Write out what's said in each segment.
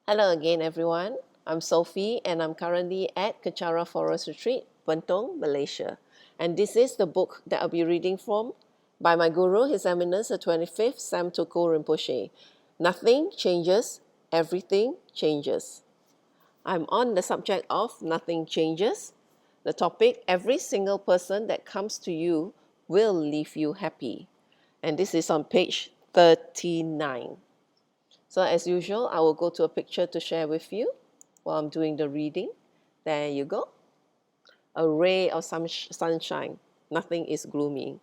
Hello again, everyone. I'm Sophie, and I'm currently at Kecara Forest Retreat, Bentong, Malaysia. And this is the book that I'll be reading from by my guru, His Eminence the 25th Sam Tuku Rinpoche. Nothing changes, everything changes. I'm on the subject of nothing changes. The topic, every single person that comes to you will leave you happy. And this is on page 39. So as usual, I will go to a picture to share with you while I'm doing the reading. There you go. A ray of sunshine. Nothing is gloomy.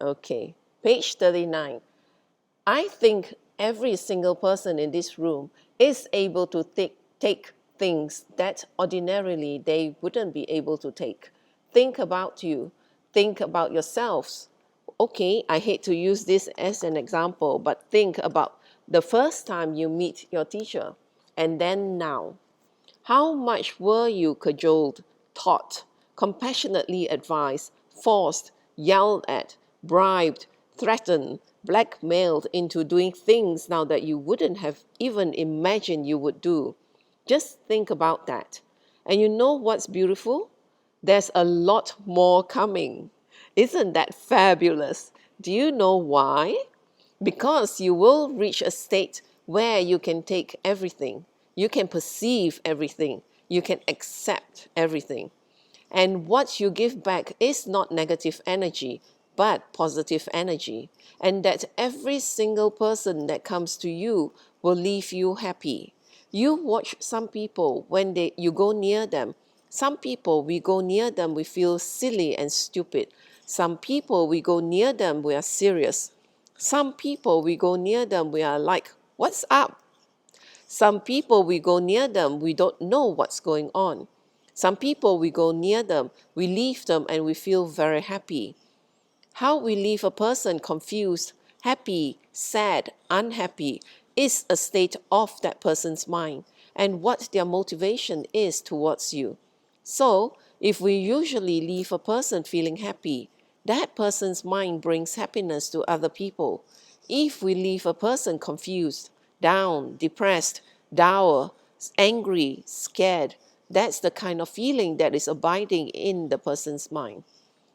Okay, page 39. I think every single person in this room is able to take things that ordinarily they wouldn't be able to take. Think about you. Think about yourselves. Okay, I hate to use this as an example, but think about the first time you meet your teacher and then now. How much were you cajoled, taught, compassionately advised, forced, yelled at, bribed, threatened, blackmailed into doing things now that you wouldn't have even imagined you would do? Just think about that. And you know what's beautiful? There's a lot more coming. Isn't that fabulous? Do you know why? Because you will reach a state where you can take everything, you can perceive everything, you can accept everything. And what you give back is not negative energy, but positive energy. And that every single person that comes to you will leave you happy. You watch some people when you go near them. Some people, we go near them, we feel silly and stupid. Some people, we go near them, we are serious. Some people, we go near them, we are like, what's up? Some people, we go near them, we don't know what's going on. Some people, we go near them, we leave them, and we feel very happy. How we leave a person confused, happy, sad, unhappy is a state of that person's mind and what their motivation is towards you. So, if we usually leave a person feeling happy, that person's mind brings happiness to other people. If we leave a person confused, down, depressed, dour, angry, scared, that's the kind of feeling that is abiding in the person's mind.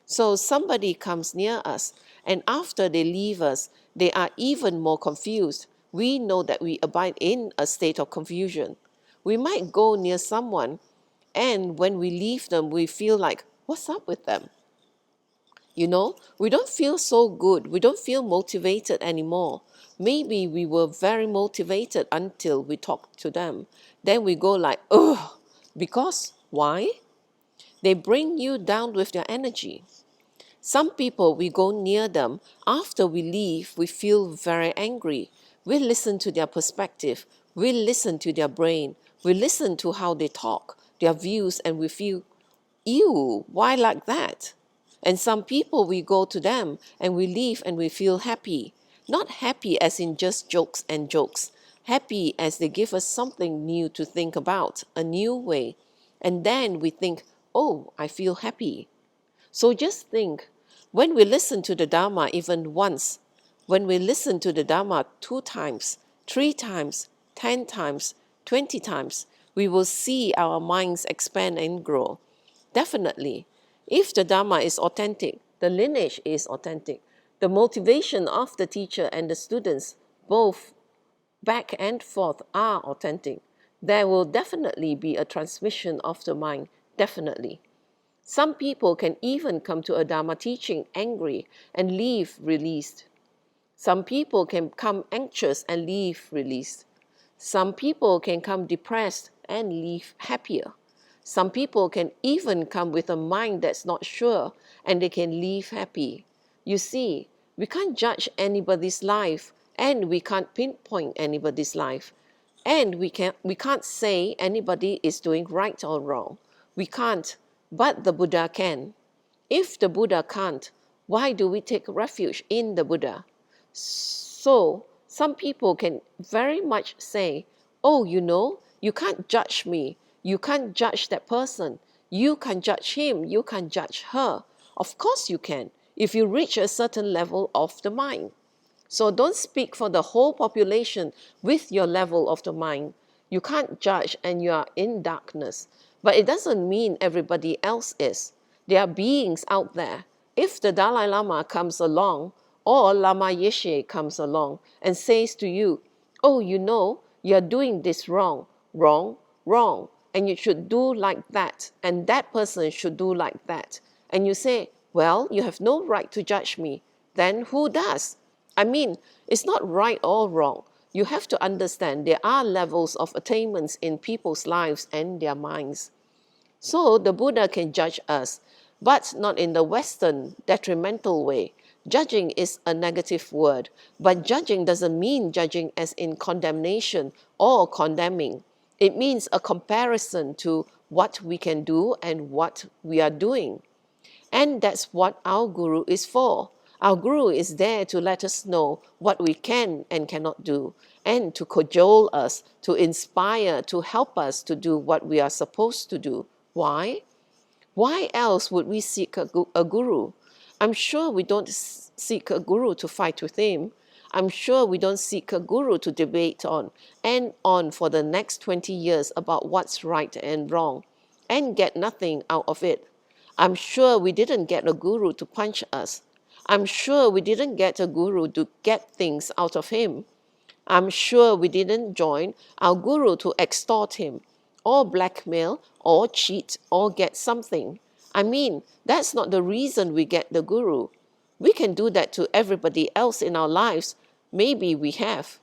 So somebody comes near us, and after they leave us, they are even more confused. We know that we abide in a state of confusion. We might go near someone, and when we leave them, we feel like, what's up with them? We don't feel so good. We don't feel motivated anymore. Maybe we were very motivated until we talked to them. Then we go like, ugh, because why? They bring you down with their energy. Some people, we go near them. After we leave, we feel very angry. We listen to their perspective. We listen to their brain. We listen to how they talk, their views, and we feel, ew, why like that? And some people, we go to them and we leave and we feel happy. Not happy as in just jokes and jokes. Happy as they give us something new to think about, a new way. And then we think, oh, I feel happy. So just think, when we listen to the Dharma even once, when we listen to the Dharma 2 times, 3 times, 10 times, 20 times, we will see our minds expand and grow. Definitely. If the Dharma is authentic, the lineage is authentic, the motivation of the teacher and the students, both back and forth, are authentic, there will definitely be a transmission of the mind, definitely. Some people can even come to a Dharma teaching angry and leave released. Some people can come anxious and leave released. Some people can come depressed and leave happier. Some people can even come with a mind that's not sure and they can leave happy. You see, we can't judge anybody's life and we can't pinpoint anybody's life. And we can't say anybody is doing right or wrong. We can't, but the Buddha can. If the Buddha can't, why do we take refuge in the Buddha? So, some people can very much say, oh, you can't judge me. You can't judge that person. You can't judge him. You can't judge her. Of course you can, if you reach a certain level of the mind. So don't speak for the whole population with your level of the mind. You can't judge and you are in darkness. But it doesn't mean everybody else is. There are beings out there. If the Dalai Lama comes along or Lama Yeshe comes along and says to you, oh, you know, you're doing this wrong, wrong, wrong, and you should do like that, and that person should do like that. And you say, well, you have no right to judge me. Then who does? I mean, it's not right or wrong. You have to understand there are levels of attainments in people's lives and their minds. So the Buddha can judge us, but not in the Western detrimental way. Judging is a negative word, but judging doesn't mean judging as in condemnation or condemning. It means a comparison to what we can do and what we are doing. And that's what our Guru is for. Our Guru is there to let us know what we can and cannot do, and to cajole us, to inspire, to help us to do what we are supposed to do. Why? Why else would we seek a Guru? I'm sure we don't seek a Guru to fight with him. I'm sure we don't seek a Guru to debate on and on for the next 20 years about what's right and wrong and get nothing out of it. I'm sure we didn't get a Guru to punch us. I'm sure we didn't get a Guru to get things out of him. I'm sure we didn't join our Guru to extort him, or blackmail, or cheat, or get something. I mean, that's not the reason we get the Guru. We can do that to everybody else in our lives. Maybe we have.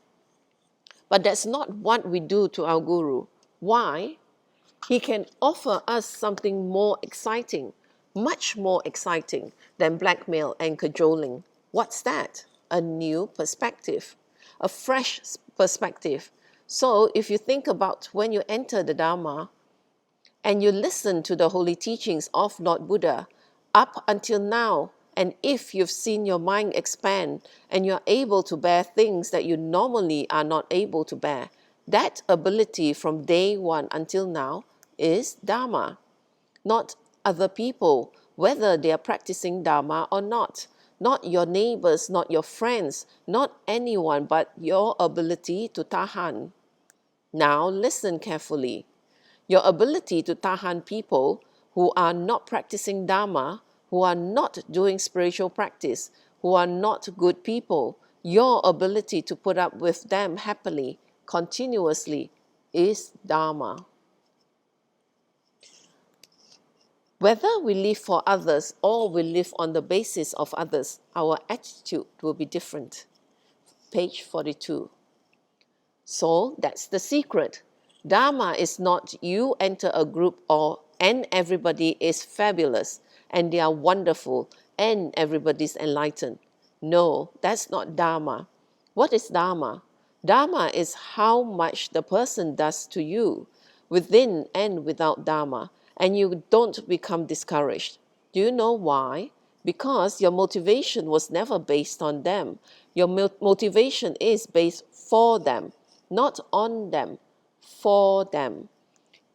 But that's not what we do to our Guru. Why? He can offer us something more exciting, much more exciting than blackmail and cajoling. What's that? A new perspective, a fresh perspective. So if you think about when you enter the Dharma and you listen to the holy teachings of Lord Buddha up until now, and if you've seen your mind expand and you're able to bear things that you normally are not able to bear, that ability from day one until now is Dharma, not other people, whether they are practicing Dharma or not your neighbors, not your friends, not anyone, but your ability to tahan. Now listen carefully. Your ability to tahan people who are not practicing Dharma, who are not doing spiritual practice, who are not good people, your ability to put up with them happily, continuously, is Dharma. Whether we live for others or we live on the basis of others, our attitude will be different. Page 42. So that's the secret. Dharma is not you enter a group and everybody is fabulous and they are wonderful and everybody's enlightened. No, that's not Dharma. What is Dharma? Dharma is how much the person does to you, within and without Dharma, and you don't become discouraged. Do you know why? Because your motivation was never based on them. Your motivation is based for them, not on them, for them.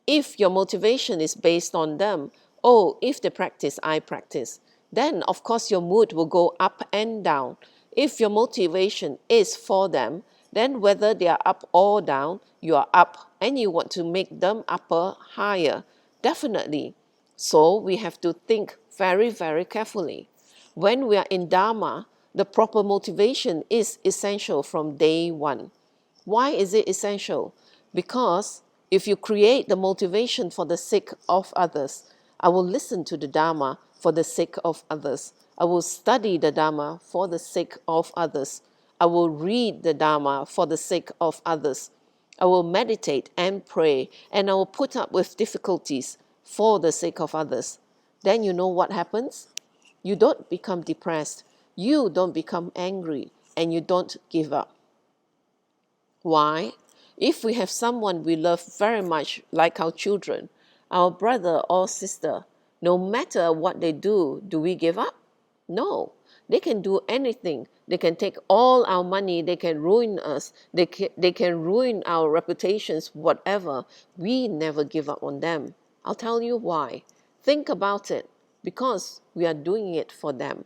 If your motivation is based on them, oh, if they practice, I practice, then of course your mood will go up and down. If your motivation is for them, then whether they are up or down, you are up and you want to make them upper, higher. Definitely. So we have to think very, very carefully. When we are in Dharma, the proper motivation is essential from day one. Why is it essential? Because if you create the motivation for the sake of others, I will listen to the Dharma for the sake of others. I will study the Dharma for the sake of others. I will read the Dharma for the sake of others. I will meditate and pray, and I will put up with difficulties for the sake of others. Then you know what happens? You don't become depressed. You don't become angry, and you don't give up. Why? If we have someone we love very much, like our children, our brother or sister, no matter what they do we give up? No. They can do anything. They can take all our money. They can ruin us. They can ruin our reputations, whatever. We never give up on them. I'll tell you why. Think about it. Because we are doing it for them.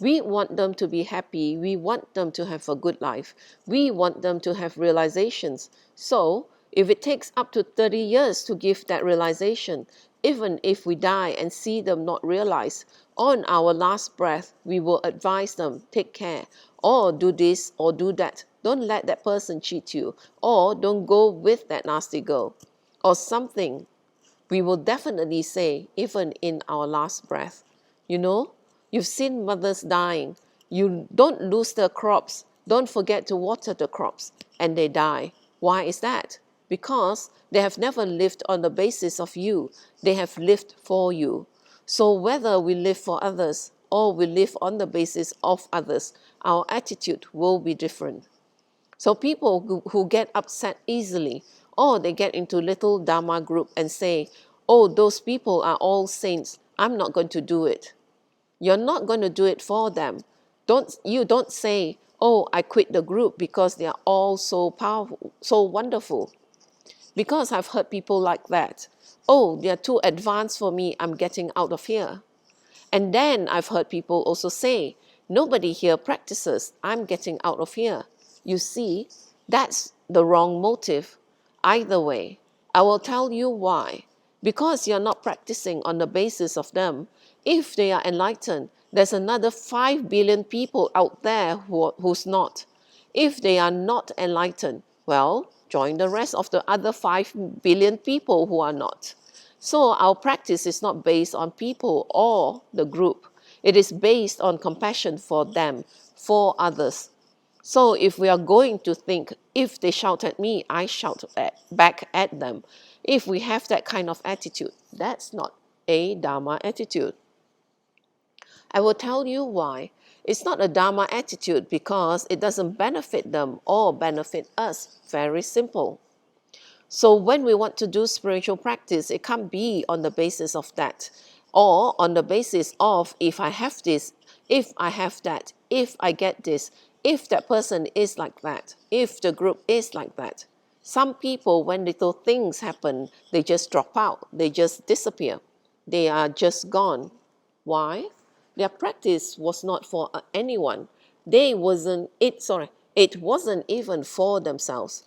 We want them to be happy. We want them to have a good life. We want them to have realizations. So, if it takes up to 30 years to give that realization, even if we die and see them not realize, on our last breath, we will advise them, take care, or do this or do that. Don't let that person cheat you, or don't go with that nasty girl, or something. We will definitely say, even in our last breath. You know, you've seen mothers dying. You don't lose the crops. Don't forget to water the crops, and they die. Why is that? Because they have never lived on the basis of you. They have lived for you. So whether we live for others or we live on the basis of others, our attitude will be different. So people who get upset easily, or they get into little Dharma group and say, oh, those people are all saints, I'm not going to do it. You're not going to do it for them. You don't say, oh, I quit the group because they are all so powerful, so wonderful. Because I've heard people like that. Oh, they're too advanced for me, I'm getting out of here. And then I've heard people also say, nobody here practices, I'm getting out of here. You see, that's the wrong motive. Either way, I will tell you why. Because you're not practicing on the basis of them. If they are enlightened, there's another 5 billion people out there who's not. If they are not enlightened, well, join the rest of the other 5 billion people who are not. So our practice is not based on people or the group. It is based on compassion for them, for others. So if we are going to think, if they shout at me, I shout back at them. If we have that kind of attitude, that's not a Dharma attitude. I will tell you why. It's not a Dharma attitude because it doesn't benefit them or benefit us. Very simple. So when we want to do spiritual practice, it can't be on the basis of that, or on the basis of if I have this, if I have that, if I get this, if that person is like that, if the group is like that. Some people, when little things happen, they just drop out, they just disappear, they are just gone. Why? Their practice was not for anyone. It wasn't even for themselves.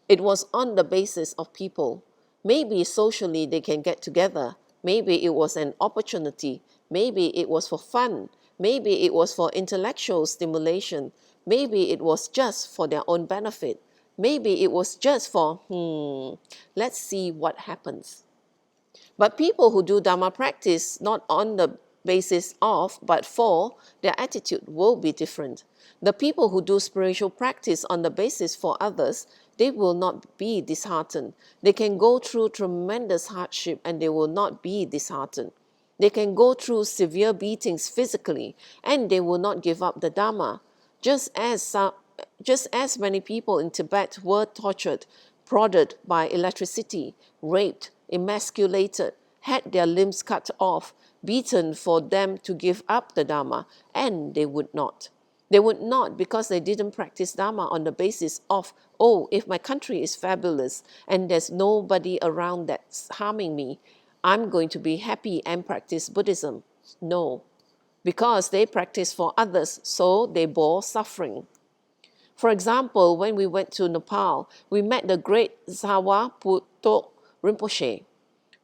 It was on the basis of people. Maybe socially they can get together. Maybe it was an opportunity. Maybe it was for fun. Maybe it was for intellectual stimulation. Maybe it was just for their own benefit. Maybe it was just for, let's see what happens. But people who do Dharma practice not on the basis of, but for, their attitude will be different. The people who do spiritual practice on the basis for others, they will not be disheartened. They can go through tremendous hardship and they will not be disheartened. They can go through severe beatings physically and they will not give up the Dharma. Just as many people in Tibet were tortured, prodded by electricity, raped, emasculated, had their limbs cut off, beaten for them to give up the Dharma, and they would not. They would not because they didn't practice Dharma on the basis of, oh, if my country is fabulous and there's nobody around that's harming me, I'm going to be happy and practice Buddhism. No, because they practice for others, so they bore suffering. For example, when we went to Nepal, we met the great Sarvaputta Rinpoche,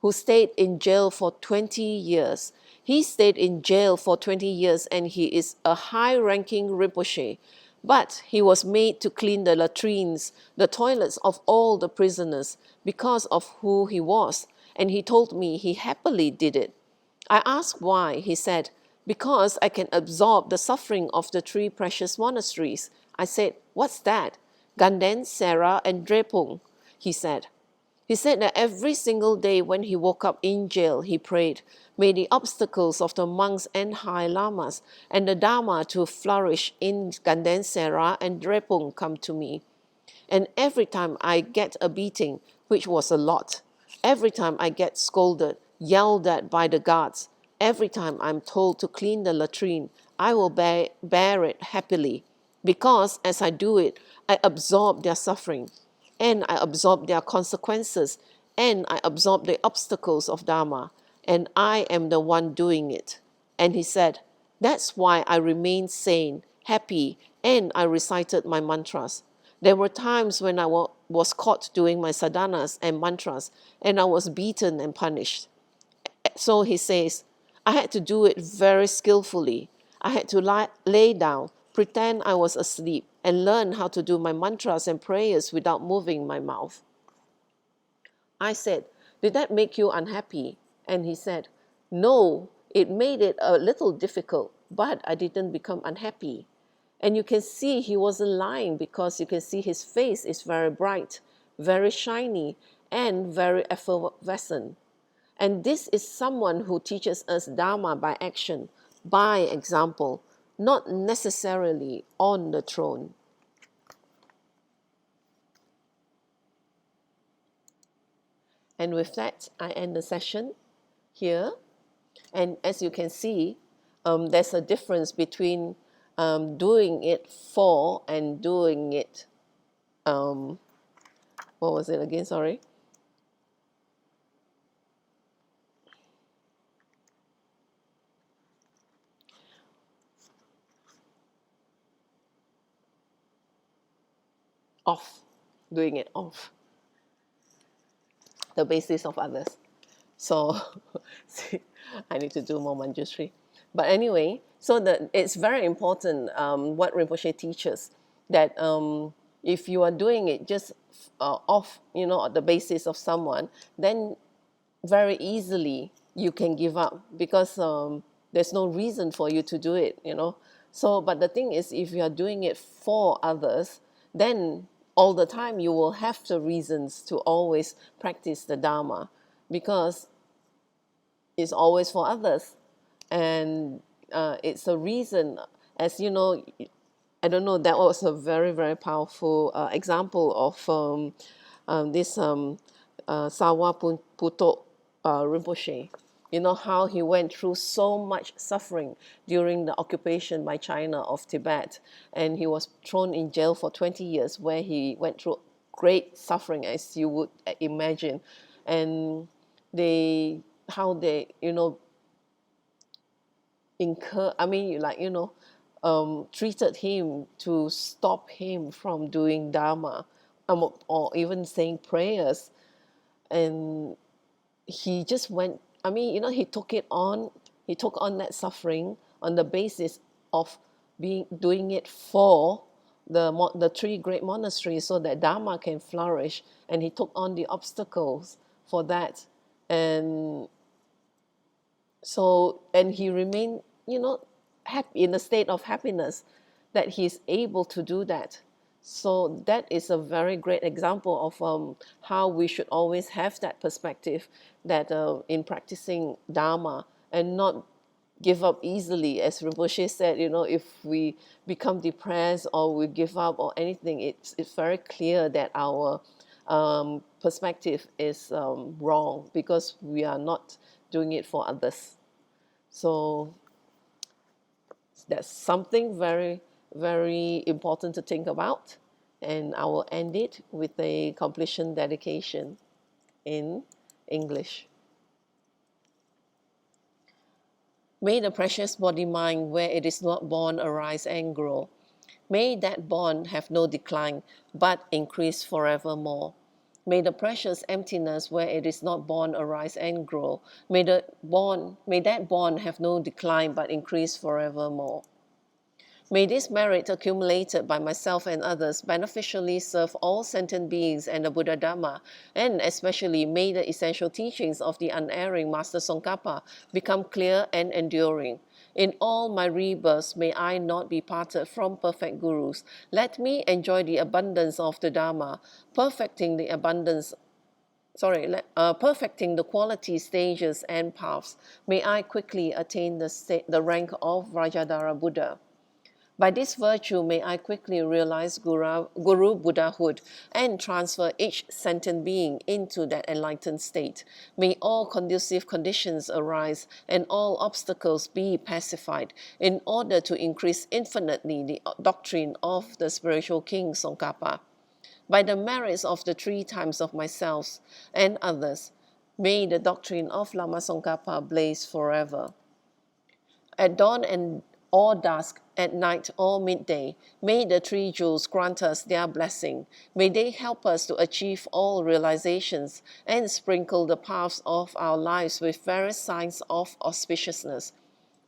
who stayed in jail for 20 years. He stayed in jail for 20 years and he is a high-ranking Rinpoche. But he was made to clean the latrines, the toilets of all the prisoners because of who he was. And he told me he happily did it. I asked why. He said, because I can absorb the suffering of the 3 precious monasteries. I said, what's that? Ganden, Sera, and Drepung, he said. He said that every single day when he woke up in jail, he prayed, may the obstacles of the monks and high lamas and the Dharma to flourish in Ganden, Sera, and Drepung come to me. And every time I get a beating, which was a lot, every time I get scolded, yelled at by the guards, every time I'm told to clean the latrine, I will bear it happily. Because as I do it, I absorb their suffering, and I absorb their consequences, and I absorb the obstacles of Dharma, and I am the one doing it. And he said, That's why I remained sane, happy, and I recited my mantras. There were times when I was caught doing my sadhanas and mantras, and I was beaten and punished. So he says, I had to do it very skillfully. I had to lay down, pretend I was asleep, and learn how to do my mantras and prayers without moving my mouth. I said, did that make you unhappy? And he said, no, it made it a little difficult, but I didn't become unhappy. And you can see he wasn't lying, because you can see his face is very bright, very shiny, and very effervescent. And this is someone who teaches us Dharma by action, by example, not necessarily on the throne. And with that, I end the session here. And as you can see, there's a difference between doing it for and doing it, what was it again? Sorry. Off, doing it off the basis of others. So see, I need to do more Manjushri. But anyway, so it's very important what Rinpoche teaches, that if you are doing it just off, on the basis of someone, then very easily you can give up, because there's no reason for you to do it. So, but the thing is, if you are doing it for others, then all the time you will have the reasons to always practice the Dharma, because it's always for others. And it's a reason, as you know, I don't know, that was a very, very powerful example of this Sawa Puto Rinpoche. You know how he went through so much suffering during the occupation by China of Tibet, and he was thrown in jail for 20 years, where he went through great suffering, as you would imagine. And how they treated him to stop him from doing Dharma, or even saying prayers. And he just went, he took on that suffering on the basis of doing it for the three great monasteries, so that Dharma can flourish. And he took on the obstacles for that. And so, and he remained, happy, in a state of happiness, that he's able to do that. So that is a very great example of how we should always have that perspective, that in practicing Dharma, and not give up easily. As Rinpoche said, if we become depressed or we give up or anything, it's very clear that our perspective is wrong, because we are not doing it for others. So that's something very, very important to think about. And I will end it with a completion dedication in English. May the precious body mind, where it is not born, arise and grow. May that born have no decline, but increase forevermore. May the precious emptiness, where it is not born, arise and grow. May that born have no decline, but increase forevermore. May this merit accumulated by myself and others beneficially serve all sentient beings and the Buddha Dhamma, and especially may the essential teachings of the unerring Master Tsongkhapa become clear and enduring. In all my rebirths, may I not be parted from perfect gurus. Let me enjoy the abundance of the Dhamma, perfecting the quality, stages, and paths. May I quickly attain the rank of Rajadhara Buddha. By this virtue, may I quickly realize Guru Buddhahood and transfer each sentient being into that enlightened state. May all conducive conditions arise and all obstacles be pacified, in order to increase infinitely the doctrine of the spiritual king Tsongkhapa. By the merits of the three times of myself and others, may the doctrine of Lama Tsongkhapa blaze forever. At dawn and or dusk, at night or midday. May the three jewels grant us their blessing. May they help us to achieve all realizations and sprinkle the paths of our lives with various signs of auspiciousness.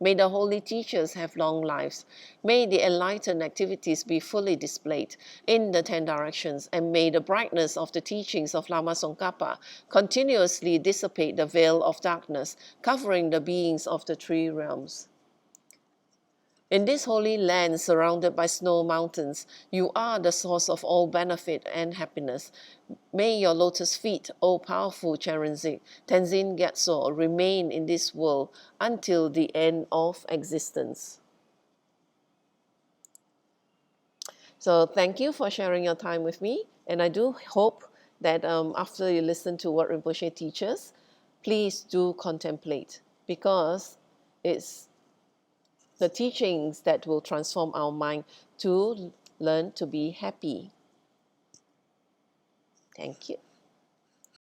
May the holy teachers have long lives. May the enlightened activities be fully displayed in the 10 directions, and may the brightness of the teachings of Lama Tsongkhapa continuously dissipate the veil of darkness, covering the beings of the three realms. In this holy land surrounded by snow mountains, you are the source of all benefit and happiness. May your lotus feet, O powerful Tenzin Gyatso, remain in this world until the end of existence. So thank you for sharing your time with me, and I do hope that after you listen to what Rinpoche teaches, please do contemplate, because it's the teachings that will transform our mind to learn to be happy. Thank you.